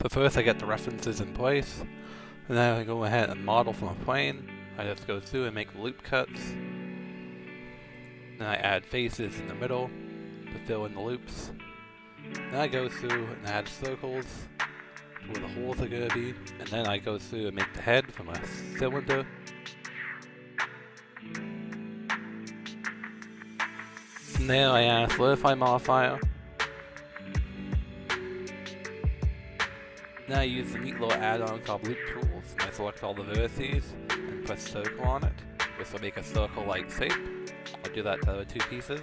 But first I get the references in place, and then I go ahead and model from a plane. I just go through and make loop cuts. Then I add faces in the middle to fill in the loops. Then I go through and add circles to where the holes are going to be. And then I go through and make the head from a cylinder. And then I add a solidify modifier. Then I use the neat little add-on called Loop Tools, and I select all the vertices and press circle on it, which will make a circle-like shape. I'll do that to the other two pieces.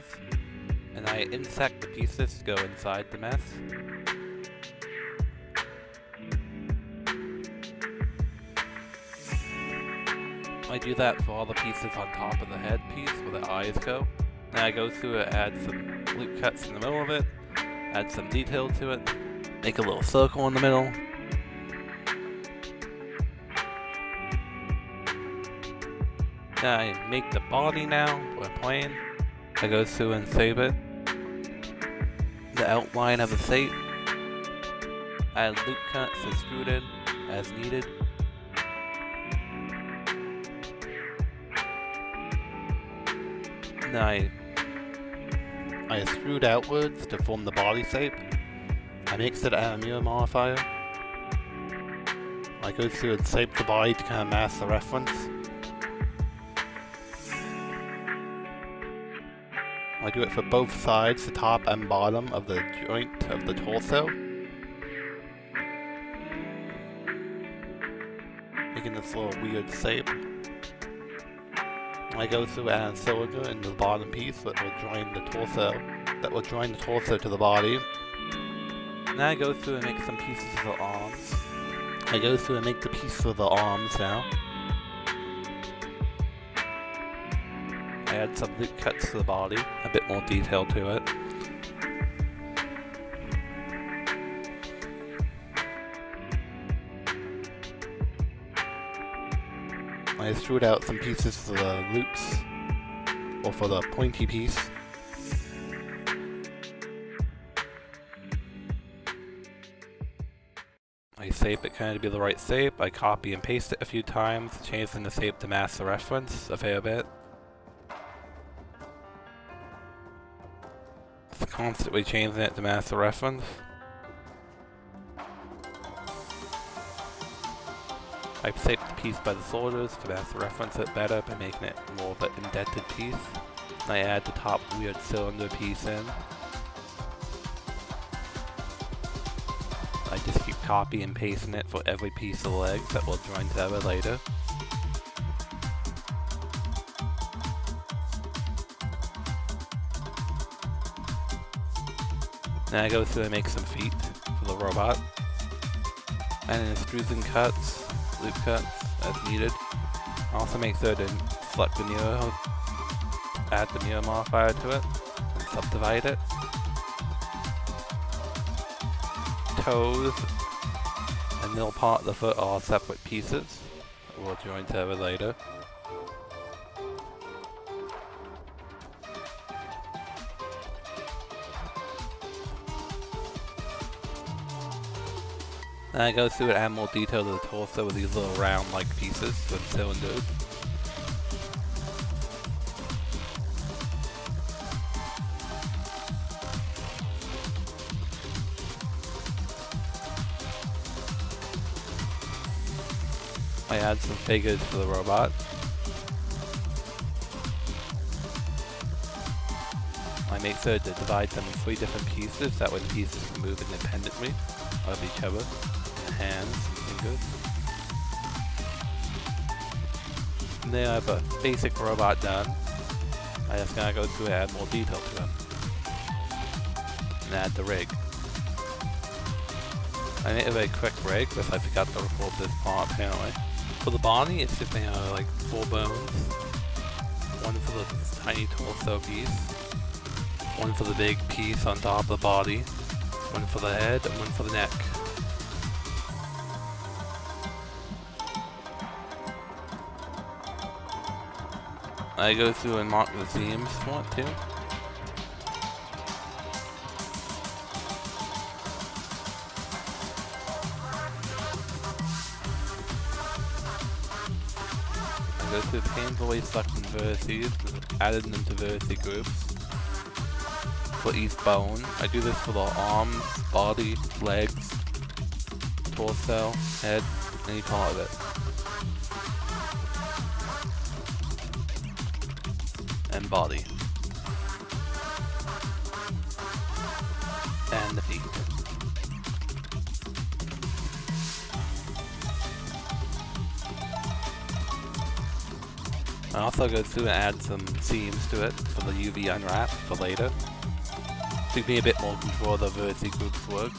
And I insect the pieces to go inside the mesh. I do that for all the pieces on top of the head piece where the eyes go. Then I go through and add some loop cuts in the middle of it, add some detail to it, make a little circle in the middle. Then I make the body now, or a plane. I go through and save it. The outline of the shape. Add loop cuts extruded as needed. Then I extrude outwards to form the body shape. I mix it at a mirror modifier. I go through and shape the body to kind of mask the reference. I do it for both sides, the top and bottom of the joint of the torso. Making this little weird shape. I go through and add a cylinder in the bottom piece that will join the torso to the body. Then I go through and make some pieces of the arms. I go through and make the pieces of the arms now. I add some loop cuts to the body, a bit more detail to it. I extrude out some pieces for the loops, or for the pointy piece. I shape it kind of to be the right shape. I copy and paste it a few times, changing the shape to mask the reference a fair bit. Constantly changing it to mask the reference. I shape the piece by the shoulders to mask the reference it better by making it more of an indented piece. And I add the top weird cylinder piece in. I just keep copying and pasting it for every piece of the legs that will join together later. Then I go through and make some feet for the robot. And extrudes and cuts, loop cuts as needed. I also make sure to select the mirror, add the mirror modifier to it, and subdivide it. Toes and middle part of the foot are separate pieces that will join together later. Then I go through and add more detail to the torso with these little round-like pieces and cylinders. I add some figures for the robot. I make sure to divide them in 3 different pieces, that way the pieces can move independently of each other. Hands and fingers. And then I have a basic robot done. I just gotta go through and add more detail to them. And add the rig. I made a very quick rig because I forgot to record this part apparently. For the body, it's just made out of like 4 bones. One for the tiny torso piece. One for the big piece on top of the body. One for the head and one for the neck. I go through and mark the seams for it too. go through painfully selecting vertices, adding them to vertice groups. For each bone, I do this for the arms, body, legs, torso, head, any part of it. And body. And the feet. I also go through and add some seams to it for the UV unwrap for later. To give me a bit more control of the vertice group's work.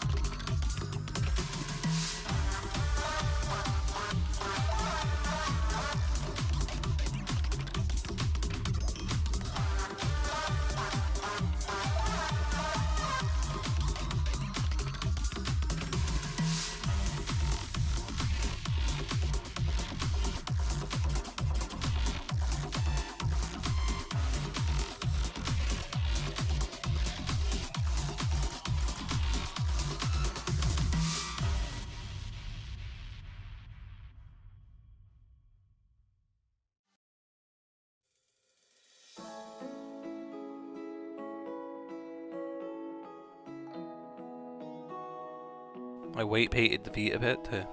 I weight painted the feet a bit too.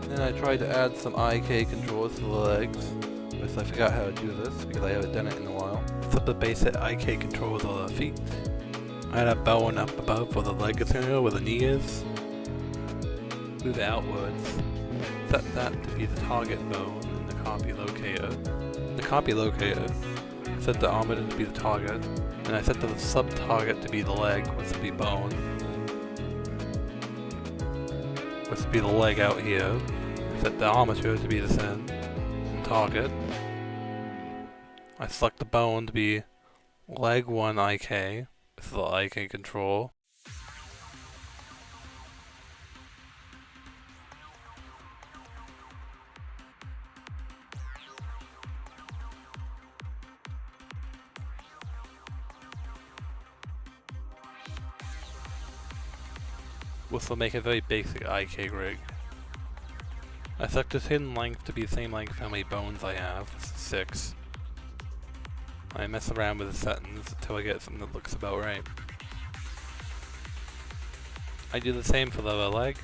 Then I tried to add some IK controls to the legs, because I forgot how to do this, because I haven't done it in a while. Set the basic IK controls on the feet. I had a bone up above where the leg is going to go, where the knee is. Move it outwards. Set that to be the target bone in the copy locator. In the copy locator, set the armature to be the target, and I set the sub-target to be the leg, which would be bone. Which would be the leg out here. Set the armature to be the center and target. I select the bone to be leg 1 IK. This is the IK control. Which will make a very basic IK rig. I select the hidden length to be the same length how many bones I have, 6. I mess around with the settings until I get something that looks about right. I do the same for the other leg.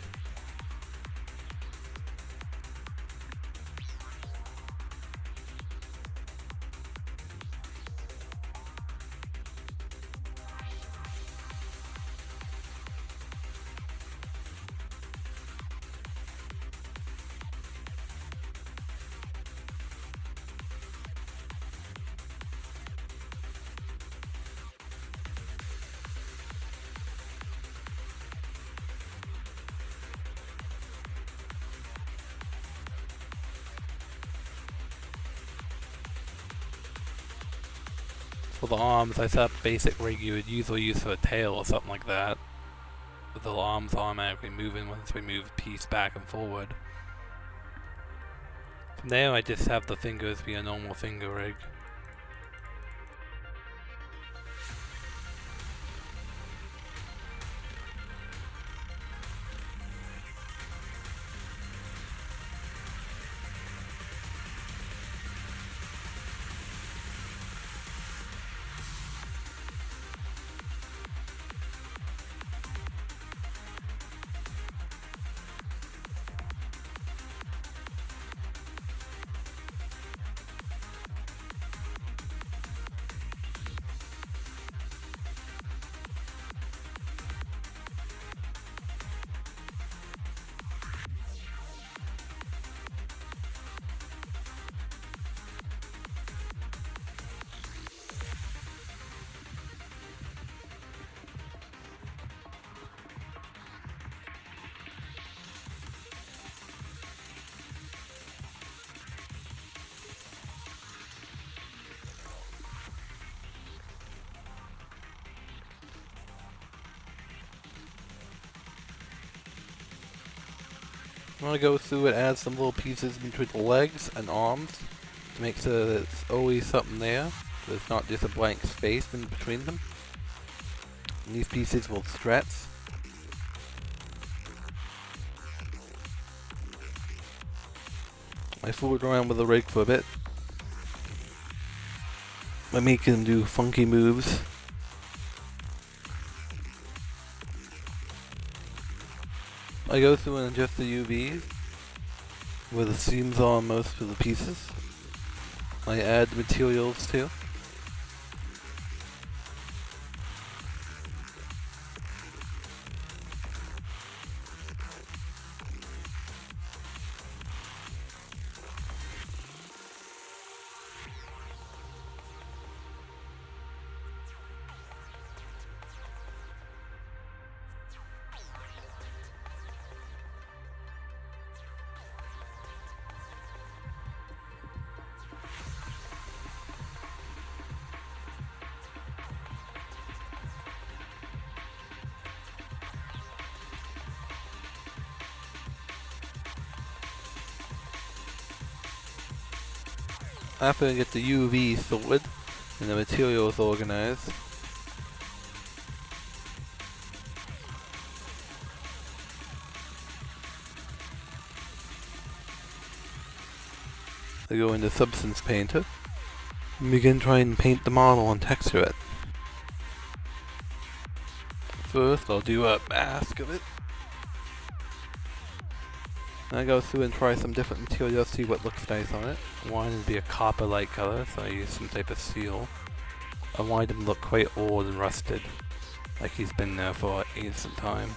For the arms, I set up a basic rig you would usually use for a tail or something like that. With the arms automatically moving once we move the piece back and forward. From there, I just have the fingers be a normal finger rig. I'm gonna go through and add some little pieces between the legs and arms to make sure that it's always something there. So it's not just a blank space in between them. And these pieces will stretch. I fooled around with the rig for a bit. I make him do funky moves. I go through and adjust the UVs where the seams are on most of the pieces. I add the materials too. After I get the UV sorted and the materials organized, I go into Substance Painter and begin trying to paint the model and texture it. First, I'll do a mask of it. I go through and try some different materials, see what looks nice on it. I wanted it to be a copper-like color, so I used some type of steel. I wanted him to look quite old and rusted, like he's been there for ancient time.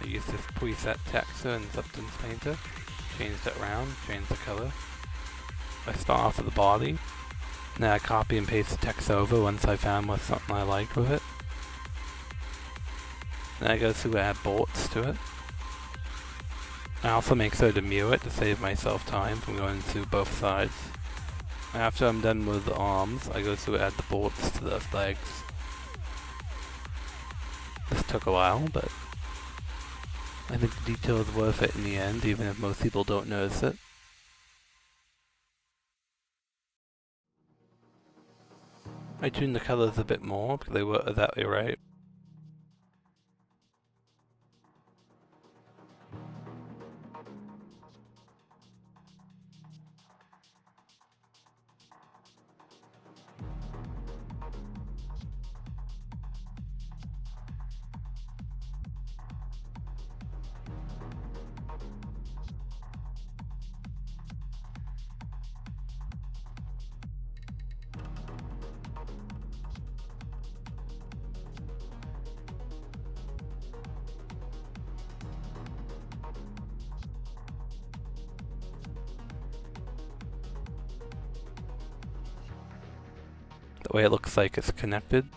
I used this preset texture in Substance Painter, changed it around, changed the color. I start off with the body, then I copy and paste the text over once I found what's something I liked with it. Then I go through and add bolts to it. I also make sure to mirror it to save myself time from going through both sides. After I'm done with the arms, I go through and add the bolts to the legs. This took a while, but I think the detail is worth it in the end, even if most people don't notice it. I tuned the colors a bit more because they were exactly right. The way it looks like it's connected.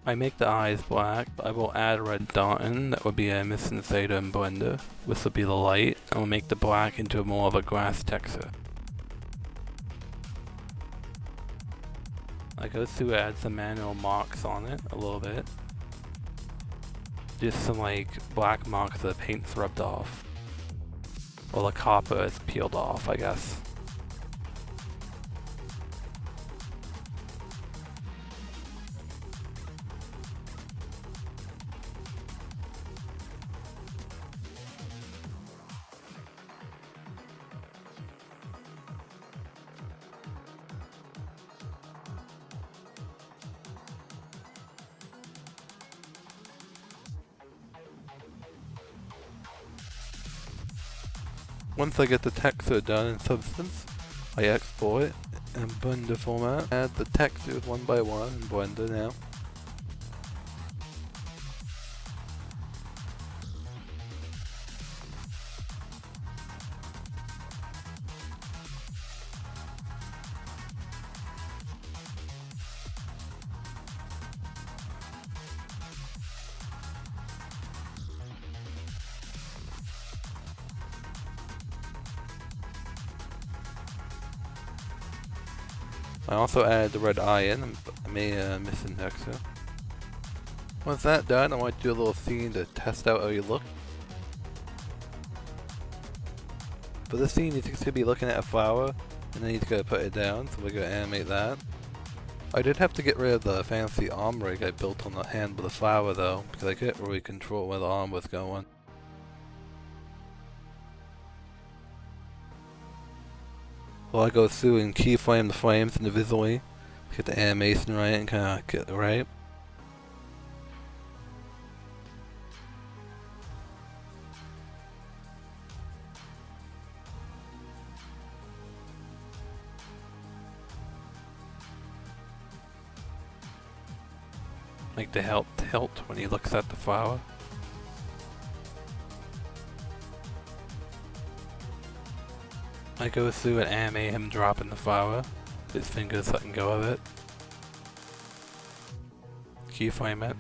I make the eyes black, but I will add a red dot in that would be a missing theta in Blender. This will be the light, and will make the black into more of a grass texture. I go through and add some manual marks on it a little bit. Just some like black marks that the paint's rubbed off. Or the copper is peeled off, I guess. Once I get the texture done in Substance, I export it in Blender format. Add the textures one by one in Blender now. I also added the red eye in, I made a missing texture. Once that's done, I want to do a little scene to test out how you look. For this scene, you're just going to be looking at a flower, and then you're just going to put it down, so we're going to animate that. I did have to get rid of the fancy arm rig I built on the hand with the flower though, because I couldn't really control where the arm was going. Well, I go through and keyframe the frames individually, get the animation right and kind of get it right. Make the help tilt when he looks at the flower. I go through and animate him dropping the flower. His fingers letting go of it. Keyframe it.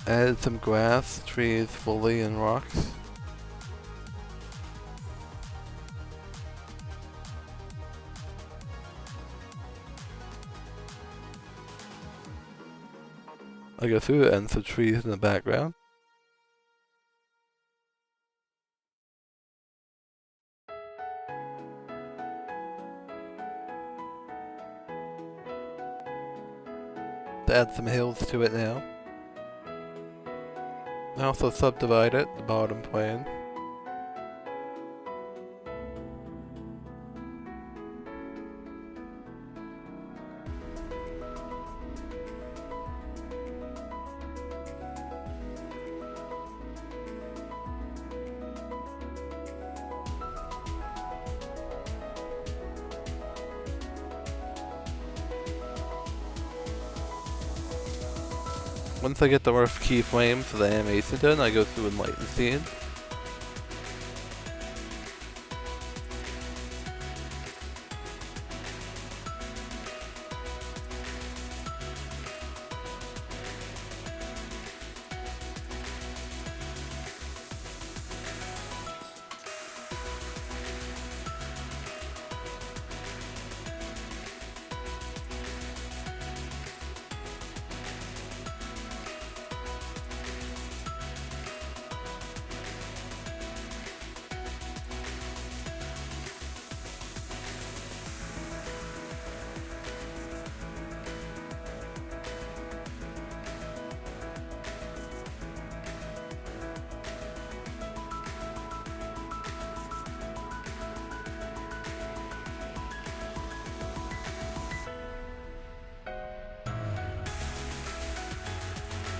Add some grass, trees, foliage, and rocks. I go through it and some trees in the background. Add some hills to it now. I also subdivide it, the bottom plane. Once I get the rough keyframe for the animation done, I go through and light the scene.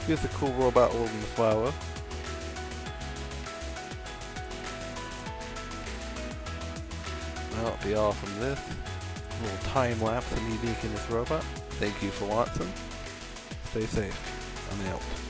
Here's a cool robot holding the flower. That'll be all from this. A little time lapse of me making this robot. Thank you for watching. Stay safe. I'm out.